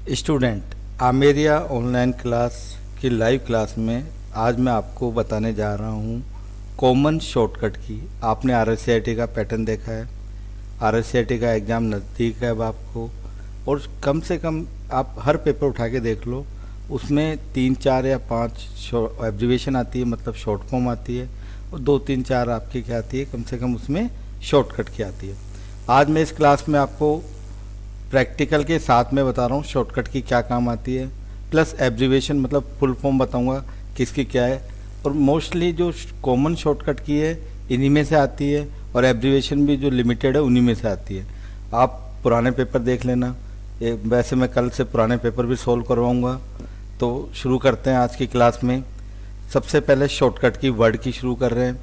Student, आमेरिया online class की live class में आज मैं आपको बताने जा रहा हूँ कॉमन शॉर्टकट की। आपने आरएससीआईटी का पैटर्न देखा है, आरएससीआईटी का एग्ज़ाम नज़दीक है अब आपको, और कम से कम आप हर पेपर उठा के देख लो, उसमें 3 4 या 5 एब्रीवेशन आती है, मतलब शॉर्ट फॉर्म आती है, और 2 3 4 आपकी क्या आती है, कम से कम उसमें शॉर्टकट की आती है। आज मैं इस क्लास में आपको प्रैक्टिकल के साथ में बता रहा हूँ शॉर्टकट की क्या काम आती है, प्लस एब्रीवेशन मतलब फुल फॉर्म बताऊँगा किसकी क्या है। और मोस्टली जो कॉमन शॉर्टकट की है इन्हीं में से आती है, और एब्रीवेशन भी जो लिमिटेड है उन्हीं में से आती है। आप पुराने पेपर देख लेना, वैसे मैं कल से पुराने पेपर भी सॉल्व करवाऊँगा। तो शुरू करते हैं आज की क्लास में। सबसे पहले शॉर्टकट की वर्ड की शुरू कर रहे हैं।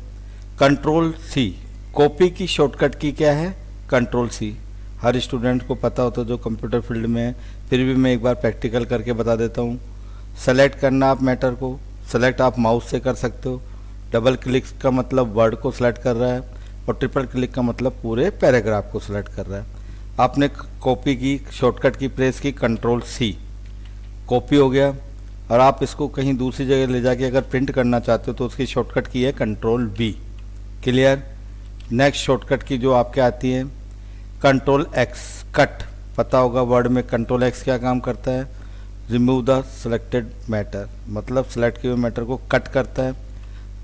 कंट्रोल सी, कॉपी की शॉर्टकट की क्या है, कंट्रोल सी। हर स्टूडेंट को पता होता है जो कंप्यूटर फील्ड में है, फिर भी मैं एक बार प्रैक्टिकल करके बता देता हूँ। सेलेक्ट करना आप मैटर को, सेलेक्ट आप माउस से कर सकते हो। डबल क्लिक का मतलब वर्ड को सेलेक्ट कर रहा है, और ट्रिपल क्लिक का मतलब पूरे पैराग्राफ को सेलेक्ट कर रहा है। आपने कॉपी की शॉर्टकट की प्रेस की कंट्रोल सी, कॉपी हो गया। और आप इसको कहीं दूसरी जगह ले जाके अगर प्रिंट करना चाहते हो तो उसकी शॉर्टकट की है control we. Clear. Next shortcut की जो आपके आती है कंट्रोल एक्स, कट। पता होगा वर्ड में कंट्रोल एक्स क्या काम करता है, रिमूव द सिलेक्टेड मैटर, मतलब सेलेक्ट किए हुए मैटर को कट करता है।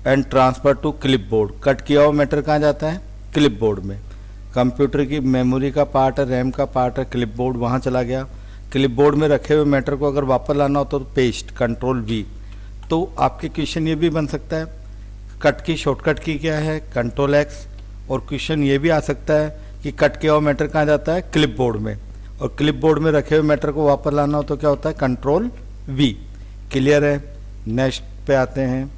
And transfer to clipboard, cut किया हुआ मैटर कहाँ जाता है, क्लिपबोर्ड में। कंप्यूटर की मेमोरी का पार्ट है, रैम का पार्ट है, क्लिपबोर्ड वहाँ चला गया। क्लिपबोर्ड में रखे हुए मैटर को अगर वापस लाना हो तो पेस्ट, कंट्रोल वी। तो आपके क्वेश्चन ये भी बन सकता है कट की शॉर्टकट की क्या है, कंट्रोल एक्स। और क्वेश्चन ये भी आ सकता है कि कट किया हुआ मैटर कहाँ जाता है, क्लिपबोर्ड में, और क्लिपबोर्ड में रखे हुए मैटर को वापस लाना हो तो क्या होता है, कंट्रोल वी। क्लियर है। नेक्स्ट पे आते हैं।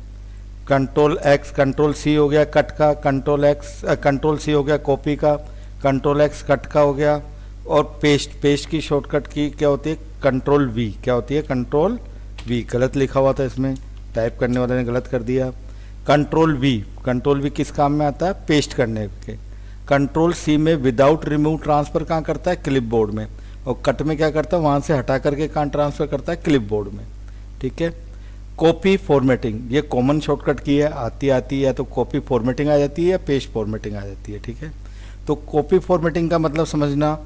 कंट्रोल एक्स, कंट्रोल सी हो गया कट का, कंट्रोल एक्स कंट्रोल सी हो गया कॉपी का, कंट्रोल एक्स कट का हो गया। और पेस्ट, पेस्ट की शॉर्टकट की क्या होती है, कंट्रोल वी। क्या होती है, कंट्रोल वी। गलत लिखा हुआ था इसमें, टाइप करने वाले ने गलत कर दिया। कंट्रोल वी, कंट्रोल वी किस काम में आता है, पेस्ट करने के। कंट्रोल सी में विदाउट रिमूव ट्रांसफ़र कहाँ करता है, क्लिपबोर्ड में। और कट में क्या करता है, वहाँ से हटा करके कहाँ ट्रांसफ़र करता है, क्लिपबोर्ड में। ठीक है। कॉपी फॉर्मेटिंग, ये कॉमन शॉर्टकट की है, आती है तो कॉपी फॉर्मेटिंग आ जाती है या पेस्ट फॉर्मेटिंग आ जाती है। ठीक है। तो कॉपी फॉर्मेटिंग का मतलब समझना,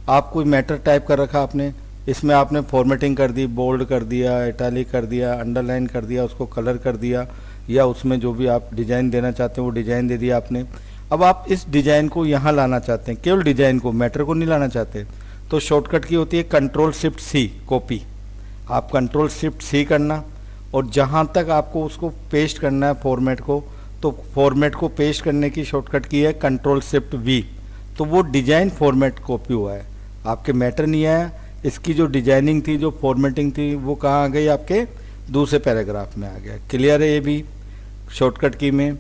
आप कोई मैटर टाइप कर रखा आपने, इसमें आपने फॉर्मेटिंग कर दी, बोल्ड कर दिया, इटैलिक कर दिया, अंडरलाइन कर दिया, उसको कलर कर दिया, या उसमें जो भी आप डिज़ाइन देना चाहते हैं वो डिज़ाइन दे दिया आपने। अब आप इस डिज़ाइन को यहाँ लाना चाहते हैं, केवल डिज़ाइन को, मैटर को नहीं लाना चाहते, तो शॉर्टकट की होती है कंट्रोल शिफ्ट सी, कॉपी। आप कंट्रोल शिफ्ट सी करना, और जहाँ तक आपको उसको पेस्ट करना है फॉर्मेट को, तो फॉर्मेट को पेस्ट करने की शॉर्टकट की है कंट्रोल शिफ्ट वी। तो वो डिज़ाइन फॉर्मेट कॉपी हुआ है, आपके मैटर नहीं आया। इसकी जो डिजाइनिंग थी, जो फॉर्मेटिंग थी, वो कहाँ आ गई, आपके दूसरे पैराग्राफ में आ गया। क्लियर है। ये भी शॉर्टकट की में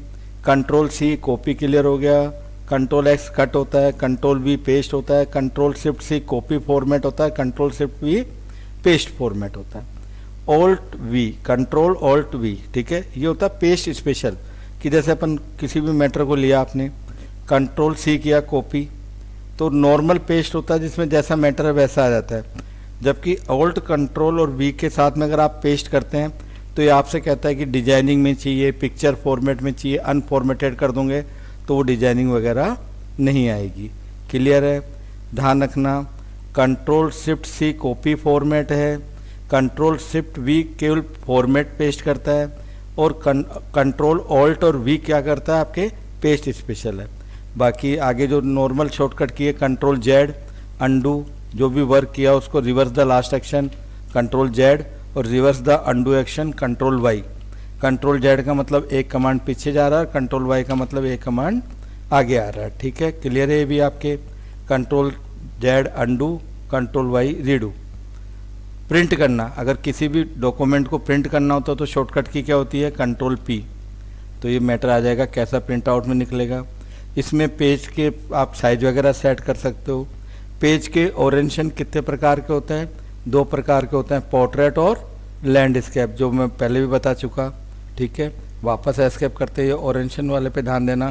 कंट्रोल सी कॉपी क्लियर हो गया, कंट्रोल एक्स कट होता है, कंट्रोल वी पेस्ट होता है, control shift C copy format होता है, control shift V paste format होता है। Alt V, control alt V. ठीक है। ये होता है पेस्ट स्पेशल, कि जैसे अपन किसी भी मैटर को लिया आपने, कंट्रोल सी किया कॉपी, तो नॉर्मल पेस्ट होता है जिसमें जैसा मैटर है वैसा आ जाता है। जबकि ऑल्ट, कंट्रोल और वी के साथ में अगर आप पेस्ट करते हैं तो ये आपसे कहता है कि डिजाइनिंग में चाहिए, पिक्चर फॉर्मेट में चाहिए, अनफॉर्मेटेड कर दोगे तो वो डिजाइनिंग वगैरह नहीं आएगी। क्लियर है। ध्यान रखना, control shift C copy format है, कंट्रोल शिफ्ट वी केवल फॉर्मेट पेस्ट करता है, और कंट्रोल ऑल्ट और वी क्या करता है, आपके पेस्ट स्पेशल है। बाकी आगे जो नॉर्मल शॉर्टकट की है कंट्रोल जेड, अंडू, जो भी वर्क किया उसको reverse the last action, control Z, और reverse the undo action control Y. Control Z का मतलब एक कमांड पीछे जा रहा है, कंट्रोल वाई का मतलब एक कमांड आगे आ रहा है। ठीक है। क्लियर है। ये भी आपके control Z undo, control Y redo. Print करना, अगर किसी भी डॉक्यूमेंट को प्रिंट करना होता तो शॉर्टकट की क्या होती है, कंट्रोल पी। तो ये मैटर आ जाएगा कैसा प्रिंट आउट में निकलेगा। इसमें पेज के आप साइज वगैरह सेट कर सकते हो। पेज के ओरिएंटेशन कितने प्रकार के होते हैं, 2 प्रकार के होते हैं, पोर्ट्रेट और लैंडस्केप, जो मैं पहले भी बता चुका। ठीक है। वापस एस्केप करते हैं, ओरिएंटेशन वाले पे ध्यान देना।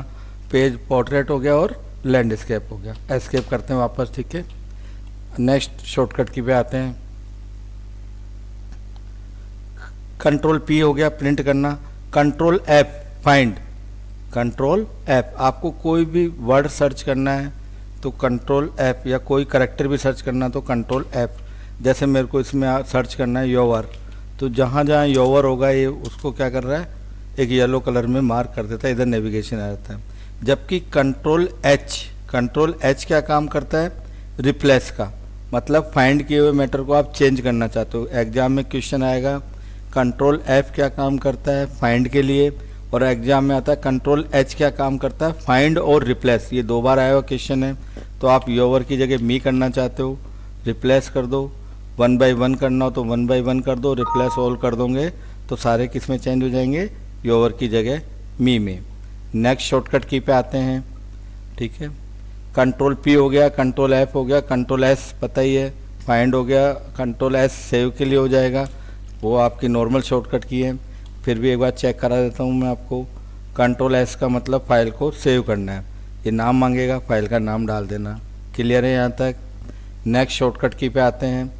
पेज पोर्ट्रेट हो गया और लैंडस्केप हो गया, एस्केप करते हैं वापस। ठीक है। नेक्स्ट शॉर्टकट की पे आते हैं। कंट्रोल पी हो गया प्रिंट करना। Control F find, control F आपको कोई भी वर्ड सर्च करना है तो कंट्रोल एफ, या कोई करैक्टर भी सर्च करना है तो कंट्रोल एफ। जैसे मेरे को इसमें सर्च करना है योवर, तो जहाँ जहाँ योवर होगा ये उसको क्या कर रहा है, एक येलो कलर में मार्क कर देता है, इधर नेविगेशन आ जाता है। जबकि कंट्रोल एच क्या काम करता है, रिप्लेस का, मतलब फाइंड किए हुए मैटर को आप चेंज करना चाहते हो। एग्जाम में क्वेश्चन आएगा कंट्रोल एफ क्या काम करता है, फाइंड के लिए, और एग्जाम में आता है कंट्रोल एच क्या काम करता है, फाइंड और रिप्लेस। ये 2 बार आया हुआ क्वेश्चन है। तो आप योवर की जगह मी करना चाहते हो, रिप्लेस कर दो। 1 by 1 करना हो तो 1 by 1 कर दो, रिप्लेस ऑल कर दोगे तो सारे किस में चेंज हो जाएंगे, योवर की जगह मी में। नेक्स्ट शॉर्टकट की पे आते हैं, ठीक है। कंट्रोल पी हो गया, कंट्रोल एफ हो गया, कंट्रोल एस पता ही है, फाइंड हो गया, कंट्रोल एस सेव के लिए हो जाएगा, वो आपकी नॉर्मल शॉर्टकट की है। फिर भी एक बार चेक करा देता हूँ मैं आपको। कंट्रोल एस का मतलब फाइल को सेव करना है, ये नाम मांगेगा, फाइल का नाम डाल देना। क्लियर है यहाँ तक। नेक्स्ट शॉर्टकट की पे आते हैं,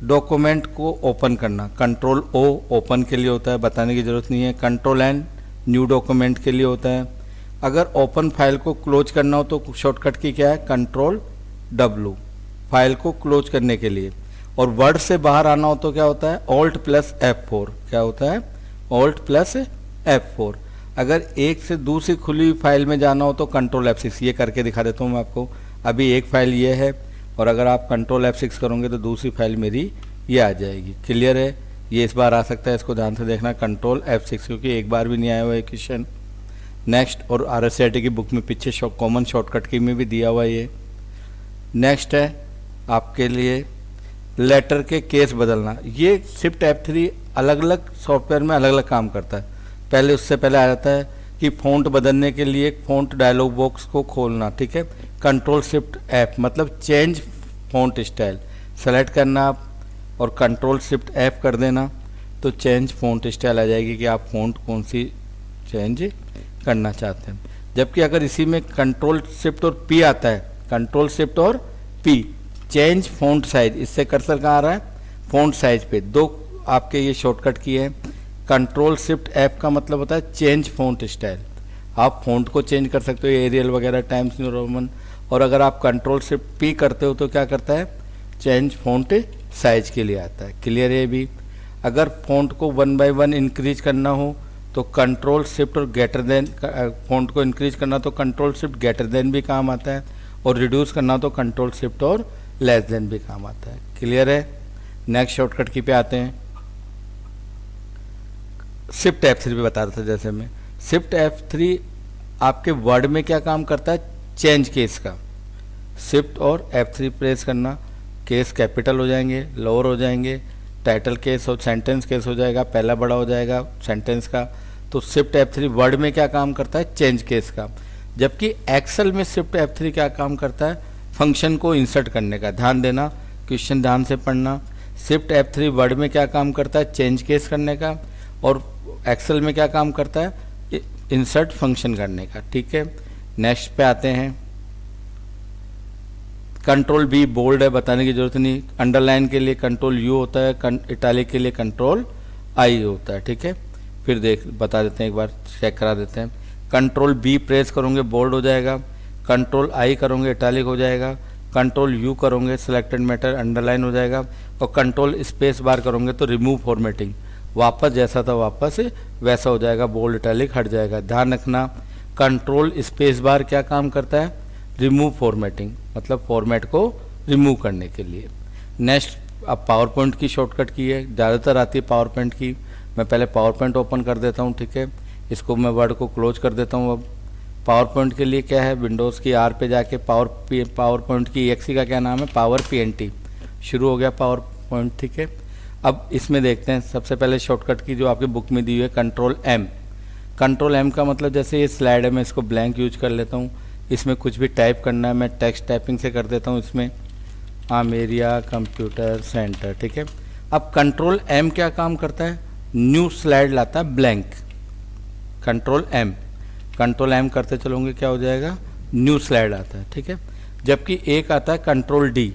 डॉक्यूमेंट को ओपन करना। कंट्रोल ओ ओपन के लिए होता है, बताने की ज़रूरत नहीं है। कंट्रोल एन न्यू डॉक्यूमेंट के लिए होता है। अगर ओपन फाइल को क्लोज करना हो तो शॉर्टकट की क्या है, कंट्रोल डब्लू, फाइल को क्लोज करने के लिए। और वर्ड से बाहर आना हो तो क्या होता है, ऑल्ट प्लस F4। क्या होता है, ऑल्ट प्लस F4। अगर एक से दूसरी खुली हुई फाइल में जाना हो तो कंट्रोल F6। ये करके दिखा देता हूँ मैं आपको। अभी एक फाइल ये है, और अगर आप कंट्रोल F6 करोगे तो दूसरी फाइल मेरी ये आ जाएगी। क्लियर है, ये इस बार आ सकता है, इसको ध्यान से देखना, कंट्रोल F6, क्योंकि एक बार भी नहीं आया हुआ है क्वेश्चन। नेक्स्ट, और RSCIT की बुक में पीछे कॉमन शॉर्टकट की में भी दिया हुआ है ये। नेक्स्ट है आपके लिए लेटर के केस बदलना। ये शिफ्ट F3 अलग अलग सॉफ्टवेयर में अलग अलग काम करता है। पहले उससे पहले आ जाता है कि फ़ॉन्ट बदलने के लिए फ़ॉन्ट डायलॉग बॉक्स को खोलना, ठीक है। कंट्रोल शिफ्ट F मतलब चेंज फ़ॉन्ट स्टाइल सेलेक्ट करना आप, और कंट्रोल शिफ्ट F कर देना तो चेंज फ़ॉन्ट स्टाइल आ जाएगी कि आप फ़ॉन्ट कौन सी चेंज करना चाहते हैं। जबकि अगर इसी में कंट्रोल शिफ्ट और P आता है, कंट्रोल शिफ्ट और P चेंज फ़ॉन्ट साइज, इससे कर्सर कहाँ आ रहा है, फ़ॉन्ट साइज पे। 2 आपके ये शॉर्टकट की है। कंट्रोल शिफ्ट F का मतलब होता है चेंज फ़ॉन्ट स्टाइल, आप फ़ॉन्ट को चेंज कर सकते हो, एरियल वगैरह, टाइम्स न्यू रोमन। और अगर आप कंट्रोल शिफ्ट P करते हो तो क्या करता है, चेंज फ़ॉन्ट साइज के लिए आता है। क्लियर है भी। अगर फ़ॉन्ट को 1 by 1 इंक्रीज करना हो तो कंट्रोल शिफ्ट और ग्रेटर देन, फ़ॉन्ट को इंक्रीज करना तो कंट्रोल शिफ्ट ग्रेटर देन भी काम आता है, और रिड्यूस करना तो कंट्रोल शिफ्ट और लेस देन भी काम आता है। क्लियर है। नेक्स्ट शॉर्टकट की पे आते हैं, शिफ्ट F3 पे बता रहा था जैसे मैं। शिफ्ट F3 आपके वर्ड में क्या काम करता है, चेंज केस का। शिफ्ट और F3 प्रेस करना, केस कैपिटल हो जाएंगे, लोअर हो जाएंगे, टाइटल केस और सेंटेंस केस हो जाएगा, पहला बड़ा हो जाएगा सेंटेंस का। तो शिफ्ट F3 वर्ड में क्या काम करता है, चेंज केस का। जबकि एक्सेल में शिफ्ट F3 क्या काम करता है, फंक्शन को इंसर्ट करने का। ध्यान देना, क्वेश्चन ध्यान से पढ़ना। शिफ्ट F3 वर्ड में क्या काम करता है, चेंज केस करने का, और एक्सेल में क्या काम करता है, इंसर्ट फंक्शन करने का, ठीक है। नेक्स्ट पे आते हैं, कंट्रोल B बोल्ड है, बताने की जरूरत नहीं। अंडरलाइन के लिए कंट्रोल U होता है, इटैलिक के लिए कंट्रोल I होता है, ठीक है। फिर बता देते हैं, एक बार चेक करा देते हैं। कंट्रोल B प्रेस करोगे बोल्ड हो जाएगा, कंट्रोल I करोगे इटैलिक हो जाएगा, कंट्रोल U करोगे सिलेक्टेड मैटर अंडरलाइन हो जाएगा, और कंट्रोल स्पेस बार करोगे तो रिमूव फॉर्मेटिंग, वापस जैसा था वापस वैसा हो जाएगा, बोल्ड इटैलिक हट जाएगा। ध्यान रखना, कंट्रोल स्पेस बार क्या काम करता है, रिमूव फॉर्मेटिंग, मतलब फॉर्मेट को रिमूव करने के लिए। नेक्स्ट, अब पावर पॉइंट की शॉर्टकट की है, ज़्यादातर आती है पावर पॉइंट की। मैं पहले पावर पॉइंट ओपन कर देता हूँ, ठीक है। इसको मैं वर्ड को क्लोज कर देता हूँ। अब पावर पॉइंट के लिए क्या है, विंडोज़ की R पे जाके पावर पॉइंट की EXE का क्या नाम है, पावर PNT, शुरू हो गया पावर पॉइंट, ठीक है। अब इसमें देखते हैं, सबसे पहले शॉर्टकट की जो आपकी बुक में दी हुई है, कंट्रोल M। कंट्रोल M का मतलब जैसे ये स्लाइड है, मैं इसको ब्लैंक यूज कर लेता हूँ। इसमें कुछ भी टाइप करना है, मैं टेक्स्ट टाइपिंग से कर देता हूँ इसमें, आमेरिया कंप्यूटर सेंटर, ठीक है। अब कंट्रोल M क्या काम करता है, न्यू स्लाइड लाता है, ब्लैंक। कंट्रोल M करते चलोगे क्या हो जाएगा, न्यू स्लाइड आता है, ठीक है। जबकि एक आता है कंट्रोल D,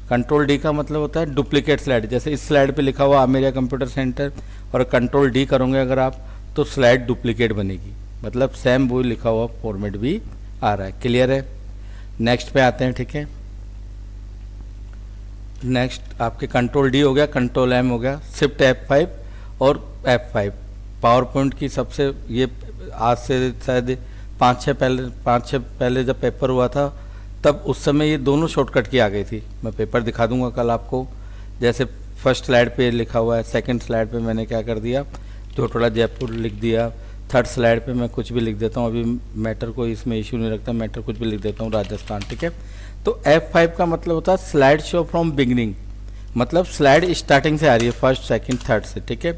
कंट्रोल डी का मतलब होता है डुप्लीकेट स्लाइड। जैसे इस स्लाइड पे लिखा हुआ आमेरिया कंप्यूटर सेंटर और कंट्रोल डी करोगे अगर आप तो स्लाइड डुप्लीकेट बनेगी, मतलब सेम वो लिखा हुआ फॉर्मेट भी आ रहा है। क्लियर है? नेक्स्ट पे आते हैं। ठीक है, नेक्स्ट आपके कंट्रोल डी हो गया, कंट्रोल एम हो गया, शिफ्ट F5 और F5 पावर पॉइंट की सबसे, ये आज से शायद 5-6 पहले जब पेपर हुआ था तब उस समय ये दोनों शॉर्टकट की आ गई थी। मैं पेपर दिखा दूंगा कल आपको। जैसे फर्स्ट स्लाइड पे लिखा हुआ है, सेकंड स्लाइड पे मैंने क्या कर दिया, थोड़ा जयपुर लिख दिया, थर्ड स्लाइड पे मैं कुछ भी लिख देता हूँ, अभी मैटर को इसमें इशू नहीं रखता, मैटर कुछ भी लिख देता हूँ राजस्थान। ठीक है, तो F5 का मतलब होता है स्लाइड शो फ्रॉम बिगनिंग, मतलब स्लाइड स्टार्टिंग से आ रही है, फर्स्ट सेकंड थर्ड से। ठीक है,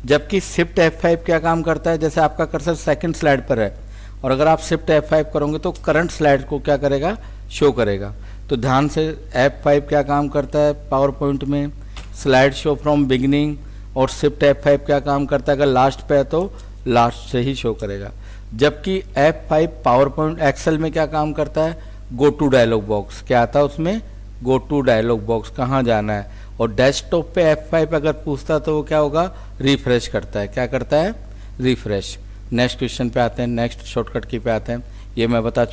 जबकि शिफ्ट F5 क्या काम करता है, जैसे आपका कर्सर सेकंड स्लाइड पर है और अगर आप शिफ्ट F5 करोगे तो करंट स्लाइड को क्या करेगा, शो करेगा। तो ध्यान से, F5 क्या काम करता है पावर पॉइंट में, स्लाइड शो फ्रॉम बिगनिंग, और शिफ्ट F5 क्या काम करता है, अगर लास्ट पे है तो लास्ट से ही शो करेगा। जबकि F5 पावर पॉइंट एक्सेल में क्या काम करता है, गो टू डायलॉग बॉक्स, क्या आता है उसमें, गो टू डायलॉग बॉक्स, कहाँ जाना है। और डेस्कटॉप पे F5 अगर पूछता तो वो क्या होगा, रिफ्रेश करता है, क्या करता है, रिफ्रेश। नेक्स्ट क्वेश्चन पे आते हैं, नेक्स्ट शॉर्टकट की पे आते हैं। ये मैं बता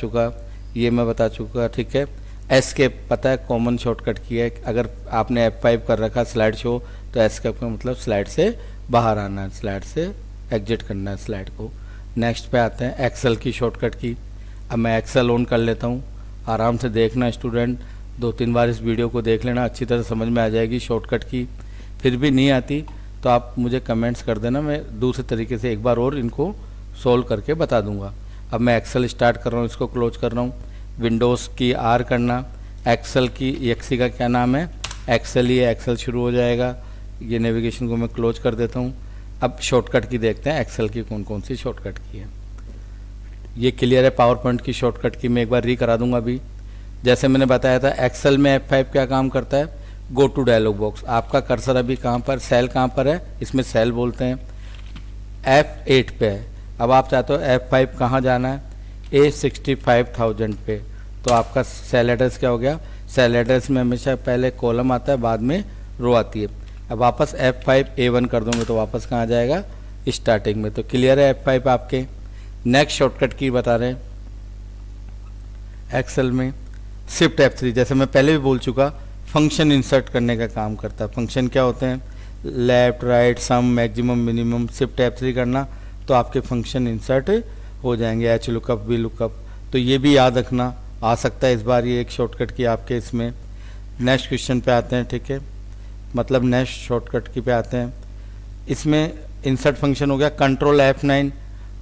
चुका, ठीक है। एस्केप पता है कॉमन शॉर्टकट की है, अगर आपने F5 कर रखा स्लाइड शो तो एस्केप का मतलब स्लाइड से बाहर आना है, स्लाइड से एग्जिट करना है स्लाइड को। नेक्स्ट पे आते हैं एक्सेल की शॉर्टकट की। अब मैं एक्सेल ऑन कर लेता हूँ, आराम से देखना स्टूडेंट, 2-3 बार इस वीडियो को देख लेना, अच्छी तरह समझ में आ जाएगी शॉर्टकट की। फिर भी नहीं आती तो आप मुझे कमेंट्स कर देना, मैं दूसरे तरीके से एक बार और इनको सोल्व करके बता दूंगा। अब मैं एक्सेल स्टार्ट कर रहा हूँ, इसको क्लोज कर रहा हूँ। विंडोज़ की आर करना, एक्सेल की एक्सी का क्या नाम है, एक्सेल ही है, एक्सेल शुरू हो जाएगा। ये नेविगेशन को मैं क्लोज कर देता हूँ। अब शॉर्टकट की देखते हैं एक्सेल की कौन कौन सी शॉर्टकट की है। ये क्लियर है पावर पॉइंट की शॉर्टकट की, मैं एक बार री करा दूंगा अभी। जैसे मैंने बताया था एक्सेल में F5 क्या काम करता है, गो टू डायलॉग बॉक्स। आपका कर्सर अभी कहाँ पर, सेल कहाँ पर है, इसमें सेल बोलते हैं, F8 पे है। अब आप चाहते हो F5 कहाँ जाना है, A65,000 पे, तो आपका सेल एड्रेस क्या हो गया, सेल एड्रेस में हमेशा पहले कॉलम आता है बाद में रो आती है। अब वापस F5 A1 कर दूंगे तो वापस कहाँ जाएगा, स्टार्टिंग में। तो क्लियर है F5 आपके। नेक्स्ट शॉर्टकट की बता रहे हैं एक्सेल में, शिफ्ट F3, जैसे मैं पहले भी बोल चुका, फंक्शन इंसर्ट करने का काम करता है। फंक्शन क्या होते हैं, लेफ्ट राइट सम मैक्सिमम मिनिमम, शिफ्ट F3 करना तो आपके फंक्शन इंसर्ट हो जाएंगे, एच लुकअप वी लुकअप। तो ये भी याद रखना, आ सकता है इस बार ये एक शॉर्टकट की आपके इसमें। नेक्स्ट क्वेश्चन पे आते हैं, ठीक है, मतलब नेक्स्ट शॉर्टकट की पे आते हैं। इसमें इंसर्ट फंक्शन हो गया, कंट्रोल F9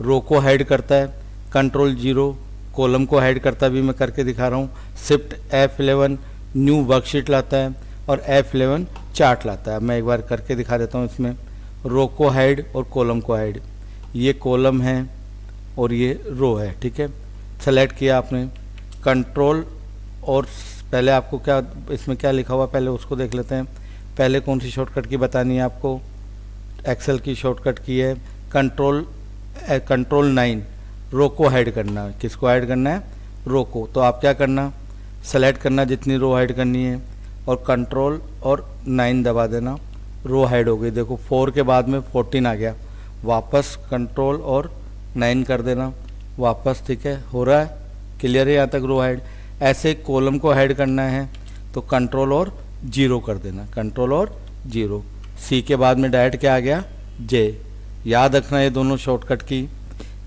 रो को हाइड करता है, कंट्रोल 0 कॉलम को हाइड करता है, भी मैं करके दिखा रहा हूँ। शिफ्ट F11 न्यू वर्कशीट लाता है और F11 चार्ट लाता है। मैं एक बार करके दिखा देता हूँ। इसमें रो को हाइड और कॉलम को हाइड, ये कॉलम है और ये रो है, ठीक है। सेलेक्ट किया आपने कंट्रोल, और पहले आपको क्या इसमें क्या लिखा हुआ पहले उसको देख लेते हैं। पहले कौन सी शॉर्टकट की बतानी है आपको, एक्सेल की शॉर्टकट की है कंट्रोल 9 रो को हाइड करना है। किसको हाइड करना है, रो को। तो आप क्या करना, सेलेक्ट करना जितनी रो हाइड करनी है और कंट्रोल और 9 दबा देना, रो हाइड हो गई। देखो 4 के बाद में 14 आ गया, वापस कंट्रोल और 9 कर देना वापस, ठीक है, हो रहा है। क्लियर है यहाँ तक रो हाइड। ऐसे कॉलम को हाइड करना है तो कंट्रोल और 0 कर देना, कंट्रोल और 0। सी के बाद में डायरेक्ट क्या आ गया, जे। याद रखना ये दोनों शॉर्टकट की।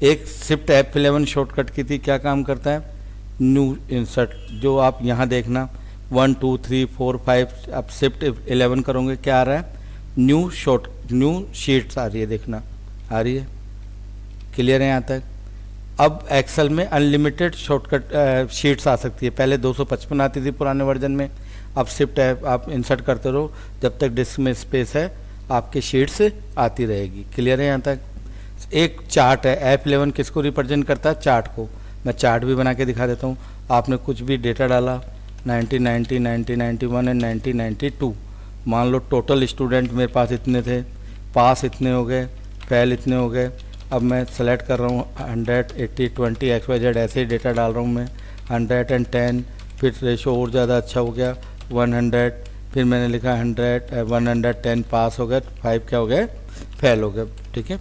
एक शिफ्ट F11 शॉर्टकट की थी, क्या काम करता है, न्यू इंसर्ट, जो आप यहाँ देखना 1 2 3 4 5, आप शिफ्ट 11 करोगे क्या आ रहा है, न्यू शीट्स आ रही है, देखना आ रही है। क्लियर है यहाँ तक। अब एक्सेल में अनलिमिटेड शॉर्टकट शीट्स आ सकती है, पहले 255 आती थी पुराने वर्जन में। अब शिफ्ट आप इंसर्ट करते रहो जब तक डिस्क में स्पेस है, आपकी शीट्स आती रहेगी। क्लियर है यहाँ तक। एक चार्ट है, F11 किसको रिप्रेजेंट करता है, चार्ट को। मैं चार्ट भी बना के दिखा देता हूँ। आपने कुछ भी डेटा डाला 1990, 1991 एंड 1992, मान लो टोटल स्टूडेंट मेरे पास इतने थे, पास इतने हो गए, फेल इतने हो गए। अब मैं सेलेक्ट कर रहा हूँ 100, 80, 20 XYZ, ऐसे ही डेटा डाल रहा हूँ मैं 110, फिर रेशो और ज़्यादा अच्छा हो गया 100, फिर मैंने लिखा 100, 110 पास हो गए, 5 क्या हो गए, फेल हो गए। ठीक है,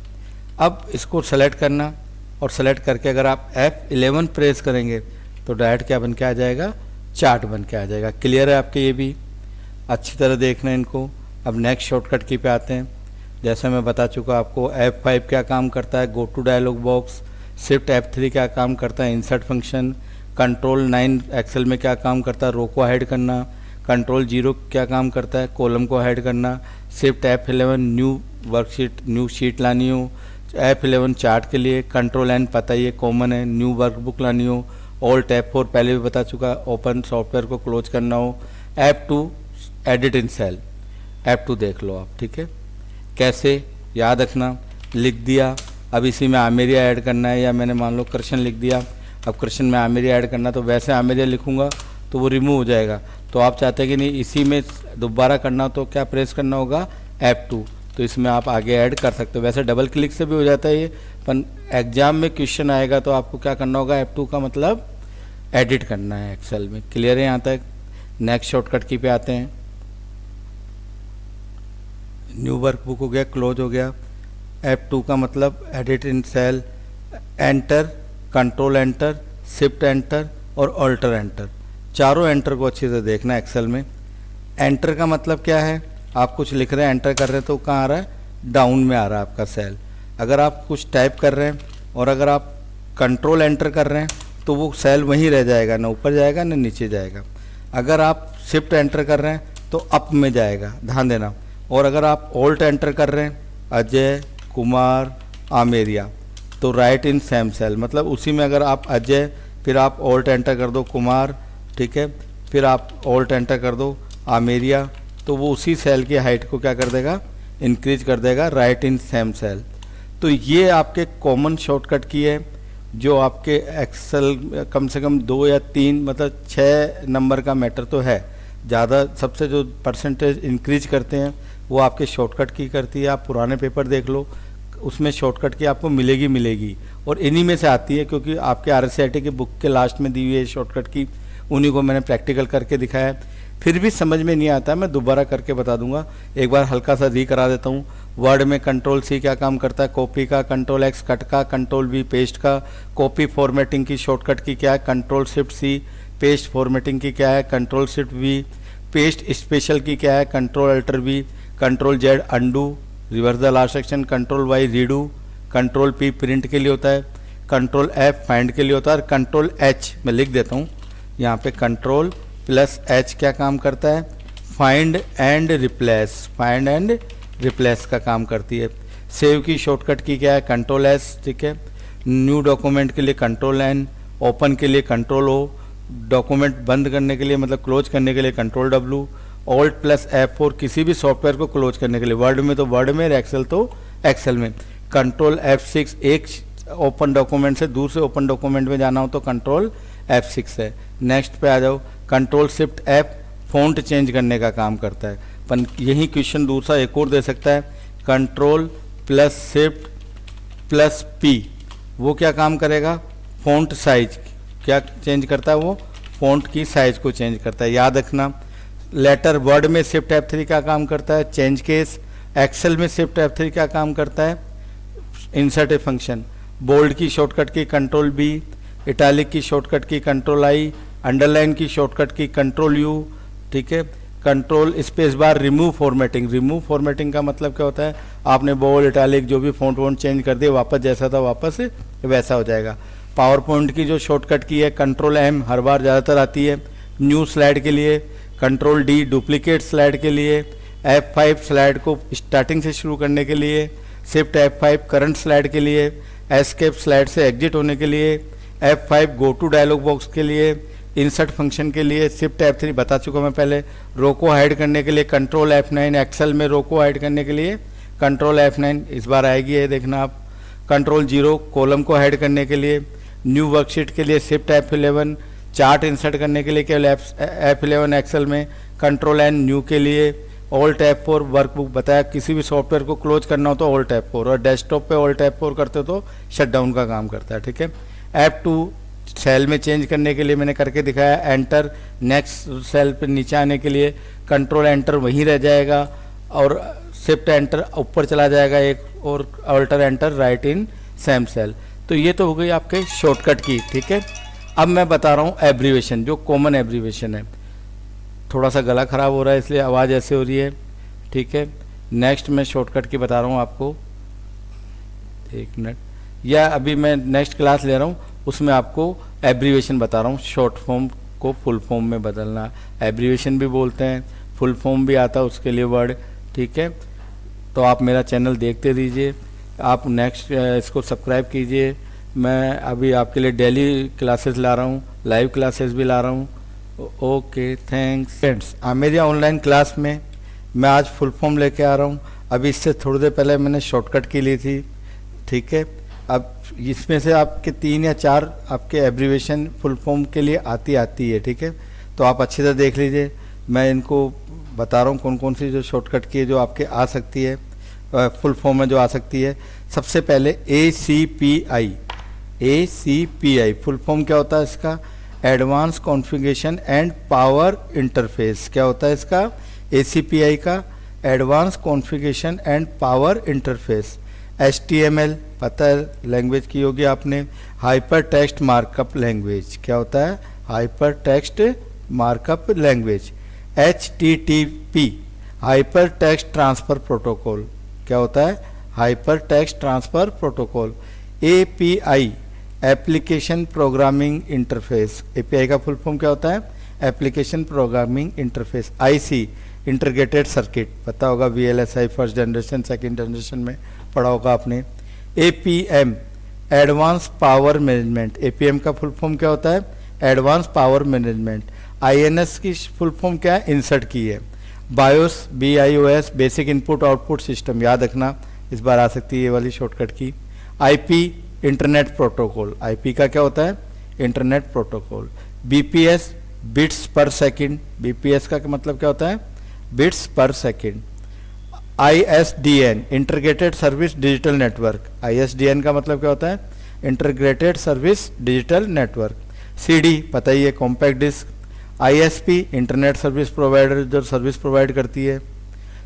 अब इसको सेलेक्ट करना, और सेलेक्ट करके अगर आप F11 प्रेस करेंगे तो डायरेक्ट क्या बन के आ जाएगा, चार्ट बन के आ जाएगा। क्लियर है आपके, ये भी अच्छी तरह देखना है इनको। अब नेक्स्ट शॉर्टकट की पे आते हैं। जैसे मैं बता चुका आपको, F5 क्या काम करता है, go to dialog box. Shift F3 क्या काम करता है, इंसर्ट फंक्शन। कंट्रोल 9 एक्सेल में क्या काम करता है, रो को हाइड करना। कंट्रोल 0 क्या काम करता है, कॉलम को हाइड करना। Shift F11 new worksheet, new sheet लानी हो। F11 चार्ट के लिए। कंट्रोल N पता ही है, कॉमन है, न्यू वर्कबुक लानी हो। ऑल्ट F4 पहले भी बता चुका, ओपन सॉफ्टवेयर को क्लोज करना हो। F2 edit in cell, F2 देख लो आप। ठीक है, कैसे याद रखना, लिख दिया। अब इसी में आमेरिया ऐड करना है, या मैंने मान लो कृष्ण लिख दिया। अब कृष्ण में आमेरिया ऐड करना, तो वैसे आमेरिया लिखूंगा तो वो रिमूव हो जाएगा। तो आप चाहते हैं कि नहीं इसी में दोबारा करना, तो क्या प्रेस करना होगा, F2। तो इसमें आप आगे ऐड कर सकते हो। वैसे डबल क्लिक से भी हो जाता है ये, पर एग्जाम में क्वेश्चन आएगा तो आपको क्या करना होगा, F2 का मतलब एडिट करना है एक्सेल में। क्लियर है यहाँ तक। नेक्स्ट शॉर्टकट की पे आते हैं। न्यू वर्कबुक हो गया, क्लोज हो गया। F2 का मतलब edit in cell, enter, control enter, shift enter और ऑल्टर एंटर। चारों एंटर को अच्छे से देखना एक्सेल में। एंटर का मतलब क्या है, आप कुछ लिख रहे हैं, एंटर कर रहे हैं तो कहाँ आ रहा है, डाउन में आ रहा है आपका सेल। अगर आप कुछ टाइप कर रहे हैं और अगर आप कंट्रोल एंटर कर रहे हैं तो वो सेल वहीं रह जाएगा, ना ऊपर जाएगा ना नीचे जाएगा। अगर आप शिफ्ट एंटर कर रहे हैं तो अप में जाएगा, ध्यान देना। और अगर आप ऑल्ट एंटर कर रहे हैं, अजय कुमार आमेरिया, तो राइट इन सेम सेल, मतलब उसी में अगर आप अजय फिर आप ऑल्ट एंटर कर दो कुमार, ठीक है, फिर आप ऑल्ट एंटर कर दो आमेरिया, तो वो उसी सेल की हाइट को क्या कर देगा, इंक्रीज कर देगा, राइट इन सेम सेल। तो ये आपके कॉमन शॉर्टकट की है, जो आपके एक्सेल कम से कम 2 या 3 मतलब 6 नंबर का मैटर तो है। ज़्यादा सबसे जो परसेंटेज इंक्रीज करते हैं वो आपके शॉर्टकट की करती है। आप पुराने पेपर देख लो, उसमें शॉर्टकट की आपको मिलेगी, और इन्हीं में से आती है, क्योंकि आपके RCIT की बुक के लास्ट में दी हुई है शॉर्टकट की, उन्हीं को मैंने प्रैक्टिकल करके दिखाया है। फिर भी समझ में नहीं आता, मैं दोबारा करके बता दूंगा। एक बार हल्का सा री करा देता हूँ। वर्ड में कंट्रोल C क्या काम करता है, कॉपी का, कंट्रोल X कट का, कंट्रोल V पेस्ट का। कॉपी फॉर्मेटिंग की शॉर्टकट की क्या है, control shift C। Paste formatting की क्या है, control shift V। Paste special की क्या है, control alter V। Control Z undo, reverse the last section. Control Y redo. Control P print के लिए होता है। कंट्रोल F फाइंड के लिए होता है। और कंट्रोल H मैं लिख देता हूँ यहाँ पे, कंट्रोल प्लस H क्या काम करता है, find and replace, find and replace का काम करती है। सेव की शॉर्टकट की क्या है, कंट्रोल S, ठीक है। न्यू डॉक्यूमेंट के लिए कंट्रोल N। ओपन के लिए कंट्रोल O। डॉक्यूमेंट बंद करने के लिए मतलब क्लोज करने के लिए control W। Alt plus F4 किसी भी सॉफ्टवेयर को क्लोज करने के लिए, वर्ड में तो वर्ड में, एक्सेल तो एक्सेल में। कंट्रोल F6 एक ओपन डॉक्यूमेंट से दूसरे ओपन डॉक्यूमेंट में जाना हो तो कंट्रोल F6 है। नेक्स्ट पे आ जाओ, control shift F font change करने का काम करता है। पर यही क्वेश्चन दूसरा एक और दे सकता है, control plus shift plus P, वो क्या काम करेगा, फ़ॉन्ट साइज क्या चेंज करता है, वो फ़ॉन्ट की साइज को चेंज करता है। याद रखना। लेटर वर्ड में शिफ्ट F3 का काम करता है, चेंज केस। एक्सेल में शिफ्ट F3 का काम करता है, इंसर्ट ए फंक्शन। बोल्ड की शॉर्टकट की कंट्रोल B। इटैलिक की शॉर्टकट की कंट्रोल I। अंडरलाइन की शॉर्टकट की कंट्रोल U, ठीक है। Control space bar remove formatting. Remove formatting का मतलब क्या होता है, आपने बोल्ड इटैलिक जो भी फ़ॉन्ट वॉन्ट चेंज कर दिए, वापस जैसा था वापस वैसा हो जाएगा। पावर पॉइंट की जो शॉर्टकट की है कंट्रोल M, हर बार ज़्यादातर आती है। न्यू स्लाइड के लिए कंट्रोल D, डुप्लीकेट स्लाइड के लिए। F5 स्लाइड को स्टार्टिंग से शुरू करने के लिए। शिफ्ट F5 करंट स्लाइड के लिए। एस्केप स्लाइड से एग्जिट होने के लिए। F5 go to dialog box के लिए। इंसर्ट फंक्शन के लिए शिफ्ट F3 बता चुका मैं पहले। रो को हाइड करने के लिए कंट्रोल F9। एक्सेल में रो को हाइड करने के लिए कंट्रोल F9, इस बार आएगी है देखना आप। कंट्रोल 0 कॉलम को हाइड करने के लिए। न्यू वर्कशीट के लिए शिफ्ट F11। चार्ट इंसर्ट करने के लिए केवल F11 एक्सेल में। कंट्रोल N न्यू के लिए। ऑल्ट F4 वर्कबुक बताया, किसी भी सॉफ्टवेयर को क्लोज करना हो तो ऑल्ट F4, और डेस्कटॉप पे ऑल्ट F4 करते हो तो शटडाउन का काम करता है, ठीक है। F2 सेल में चेंज करने के लिए मैंने करके दिखाया, एंटर नेक्स्ट सेल पे नीचे आने के लिए कंट्रोल एंटर वहीं रह जाएगा और शिफ्ट एंटर ऊपर चला जाएगा एक, और alter enter write in same cell. तो ये तो हो गई आपके शॉर्टकट की, ठीक है। अब मैं बता रहा हूँ एब्रीवेशन, जो कॉमन एब्रीवेशन है। थोड़ा सा गला ख़राब हो रहा है इसलिए आवाज़ ऐसे हो रही है, ठीक है। नेक्स्ट मैं शॉर्टकट की बता रहा हूँ आपको, एक मिनट, या अभी मैं नेक्स्ट क्लास ले रहा हूँ उसमें आपको एब्रीवेशन बता रहा हूँ, शॉर्ट फॉर्म को फुल फॉर्म में बदलना, एब्रीवेशन भी बोलते हैं, फुल फॉर्म भी आता है उसके लिए वर्ड, ठीक है। तो आप मेरा चैनल देखते रहिए, आप नेक्स्ट इसको सब्सक्राइब कीजिए। मैं अभी आपके लिए डेली क्लासेस ला रहा हूँ, लाइव क्लासेस भी ला रहा हूँ। Okay, thanks friends. मेरी ऑनलाइन क्लास में मैं आज फुल फॉर्म लेके आ रहा हूँ। अभी इससे थोड़ी देर पहले मैंने शॉर्टकट की ली थी, ठीक है। अब इसमें से आपके 3 या 4 आपके एब्रीवेशन फुल फॉर्म के लिए आती है, ठीक है। तो आप अच्छे से देख लीजिए, मैं इनको बता रहा हूँ कौन कौन सी जो शॉर्टकट की है जो आपके आ सकती है, फुल फॉर्म में जो आ सकती है। सबसे पहले ACPI फुल फॉर्म क्या होता है इसका? Advance configuration and power interface. क्या होता है इसका? ACPI का advance configuration and power interface. HTML पता है लैंग्वेज की होगी आपने, हाइपर टेक्स्ट मार्कअप लैंग्वेज। क्या होता है? Hyper text markup language. HTTP hyper text transfer protocol. क्या होता है? Hyper text transfer protocol. API application programming interface. API का फुल फॉर्म क्या होता है? Application programming interface. IC integrated circuit, पता होगा, VLSI first generation second generation में पढ़ा होगा आपने। APM advance power management. APM का फुल फॉर्म क्या होता है? Advance power management. INS की फुल फॉर्म क्या है? इंसर्ट की है। BIOS basic input output system, याद रखना, इस बार आ सकती है ये वाली शॉर्टकट की। IP internet protocol. IP का क्या होता है? Internet protocol. BPS bits per second. BPS का मतलब क्या होता है? Bits per second. ISDN integrated service digital network. ISDN का मतलब क्या होता है? Integrated service digital network. CD पता ही है, compact disc. ISP internet service provider, जो सर्विस प्रोवाइड करती है।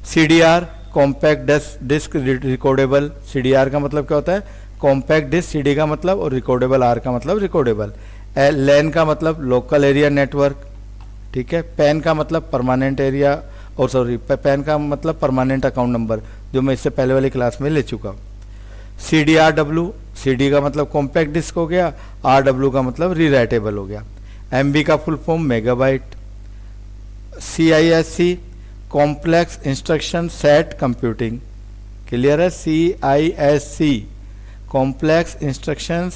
CDR compact disc recordable. CDR का मतलब क्या होता है? Compact disc. CD का मतलब, और रिकॉर्डेबल R का मतलब रिकॉर्डेबल। LAN का मतलब लोकल एरिया नेटवर्क, ठीक है। PAN का मतलब परमानेंट एरिया, और सॉरी PAN का मतलब परमानेंट अकाउंट नंबर, जो मैं इससे पहले वाली क्लास में ले चुका हूँ। CDRW, CD का मतलब कॉम्पैक्ट डिस्क हो गया, RW का मतलब रीराइटेबल हो गया। MB का full form megabyte. CISC complex instruction set computing. Clear है? CISC complex instructions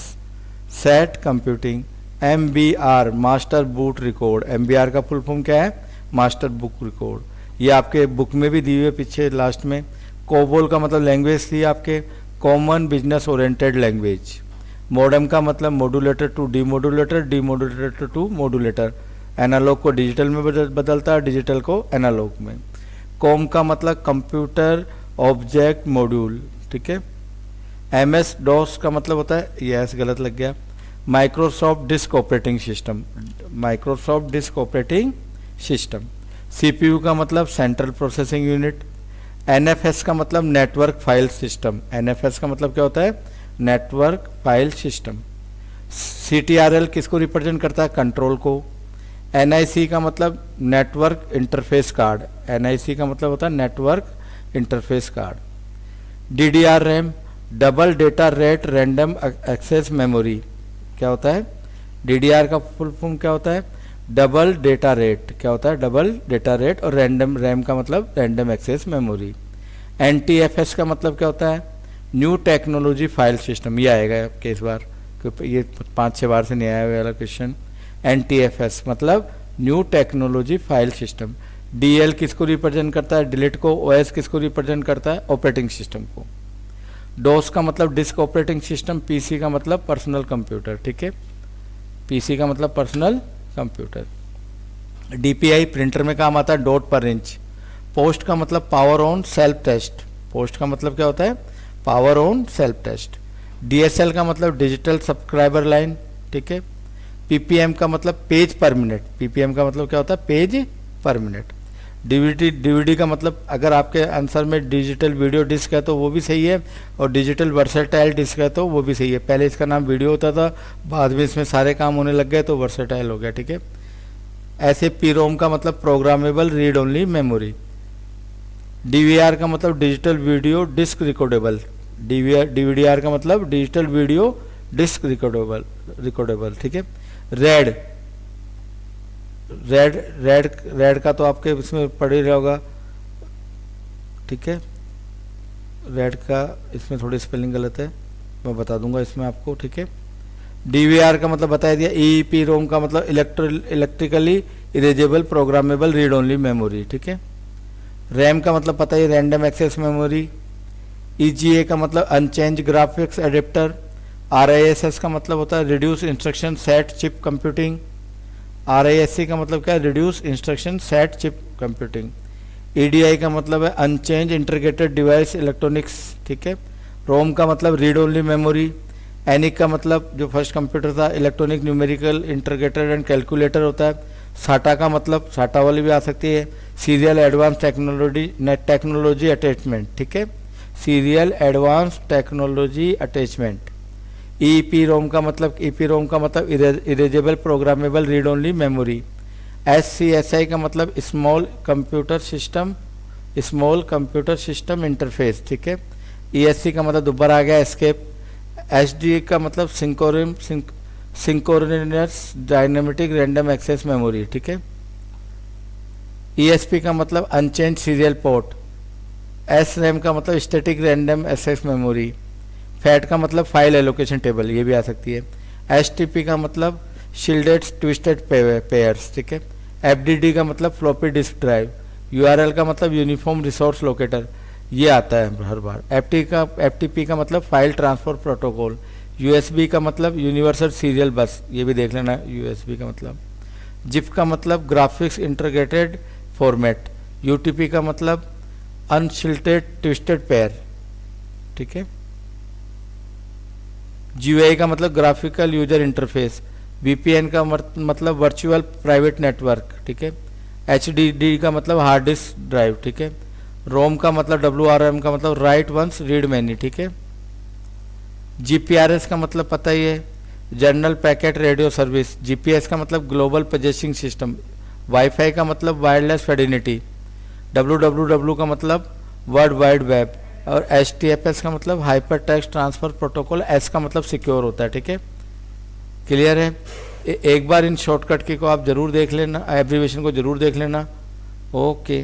set computing. MBR master boot record. MBR का फुल फॉर्म क्या है? Master book record. ये आपके बुक में भी दी हुई है पीछे लास्ट में। कोबोल का मतलब लैंग्वेज थी आपके, common business oriented language. Modem का मतलब modulator to demodulator, demodulator to modulator. Analog को डिजिटल में बदलता है, डिजिटल को एनालॉग में। कॉम का मतलब कंप्यूटर ऑब्जेक्ट मॉड्यूल, ठीक है। MS DOS का मतलब होता है, ये ऐसे गलत लग गया, Microsoft disk operating system. Microsoft disk operating system. CPU का मतलब सेंट्रल प्रोसेसिंग यूनिट। NFS का मतलब नेटवर्क फाइल सिस्टम। NFS का मतलब क्या होता है? Network file system. CTRL किसको रिप्रेजेंट करता है? कंट्रोल को। NIC का मतलब नेटवर्क इंटरफेस कार्ड। NIC का मतलब होता है network interface card. DDR RAM double data rate random access memory. क्या होता है? DDR का फुल फॉर्म क्या होता है? Double data rate. क्या होता है? Double data rate. और रैंडम रैम का मतलब रैंडम एक्सेस मेमोरी। NTFS का मतलब क्या होता है? New technology file system. ये आएगा आपके इस बार, क्योंकि ये 5-6 बार से नहीं आया हुआ वाला क्वेश्चन। NTFS मतलब new technology file system. DL किसको रिप्रेजेंट करता है? डिलीट को। OS किसको रिप्रेजेंट करता है? ऑपरेटिंग सिस्टम को। DOS का मतलब डिस्क ऑपरेटिंग सिस्टम। PC का मतलब पर्सनल कंप्यूटर, ठीक है। PC का मतलब पर्सनल कंप्यूटर। DPI प्रिंटर में काम आता है, डॉट पर इंच। पोस्ट का मतलब power on self test. POST का मतलब क्या होता है? Power on self test. DSL का मतलब डिजिटल सब्सक्राइबर लाइन, ठीक है। पीपीएम का मतलब पेज पर मिनट, पीपीएम का मतलब क्या होता है, पेज पर मिनट। डीवीडी का मतलब अगर आपके आंसर में डिजिटल वीडियो डिस्क है तो वो भी सही है, और डिजिटल वर्सेटाइल डिस्क है तो वो भी सही है। पहले इसका नाम वीडियो होता था, बाद में इसमें सारे काम होने लग गए तो वर्सेटाइल हो गया, ठीक है। ऐसे पीरोम का मतलब programmable read only memory. DVR का मतलब digital video disc recordable, DVDR का मतलब डिजिटल वीडियो डिस्क रिकॉर्डेबल, ठीक है। रेड रेड रेड रेड का तो आपके इसमें पढ़ ही रहा होगा, ठीक है। रेड का इसमें थोड़ी स्पेलिंग गलत है, मैं बता दूंगा इसमें आपको, ठीक है। डीवीआर का मतलब बता दिया। ईईपी रोम का मतलब electrically erasable programmable read only memory, ठीक है। रैम का मतलब पता ही, रैंडम एक्सेस मेमोरी। ईजीए का मतलब अनचेंज ग्राफिक्स एडेप्टर। आरआईएसएस का मतलब होता है reduce instruction set chip computing. RISC का मतलब क्या है, reduce instruction set chip computing. EDI का मतलब है अनचेंज इंटीग्रेटेड डिवाइस इलेक्ट्रॉनिक्स, ठीक है। रोम का मतलब रीड ओनली मेमोरी। एनिक का मतलब जो फर्स्ट कंप्यूटर था electronic numerical integrated and calculator होता है। साटा का मतलब, साटा वाली भी आ सकती है, सीरियल एडवांस टेक्नोलॉजी अटैचमेंट, ठीक है, serial advance technology attachment. EP ROM का मतलब, ईपी रोम का मतलब erasable programmable read only memory. SCSI का मतलब स्मॉल कंप्यूटर सिस्टम इंटरफेस, ठीक है। ईएससी का मतलब दोबारा आ गया एस्केप। एसडी का मतलब synchronous dynamic random access memory, ठीक है। ईएसपी का मतलब enhanced serial port. S RAM का मतलब static random access memory. FAT का मतलब फाइल एलोकेशन टेबल, ये भी आ सकती है। एसटीपी का मतलब शील्डेड ट्विस्टेड पेयर्स, ठीक है। एफडीडी का मतलब फ्लॉपी डिस्क ड्राइव। यूआरएल का मतलब यूनिफॉर्म रिसोर्स लोकेटर, ये आता है हर बार। एफटीपी का मतलब फाइल ट्रांसफर प्रोटोकॉल। यूएसबी का मतलब यूनिवर्सल सीरियल बस, ये भी देख लेना यूएसबी का मतलब। जिप का मतलब ग्राफिक्स इंटीग्रेटेड फॉर्मेट। यूटीपी का मतलब अनशिल्टेड ट्विस्टेड पेयर, ठीक है। जीयूआई का मतलब ग्राफिकल यूजर इंटरफेस। वीपीएन का मतलब वर्चुअल प्राइवेट नेटवर्क, ठीक है। एचडीडी का मतलब हार्ड डिस्क ड्राइव, ठीक है। रोम का मतलब डब्ल्यूआरएम का मतलब राइट वंस रीड मैनी, ठीक है। जीपीआरएस का मतलब पता ही है, general packet radio service. GPS का मतलब ग्लोबल पोजिशनिंग सिस्टम। वाईफाई का मतलब वायरलेस फिडेलिटी। डब्ल्यूडब्ल्यूडब्ल्यू का मतलब वर्ल्ड वाइड वेब। और एचटीएफएस का मतलब hyper text transfer protocol. S का मतलब सिक्योर होता है, ठीक है। क्लियर है। एक बार इन शॉर्टकट की को आप जरूर देख लेना, एब्रीविएशन को जरूर देख लेना। ओके।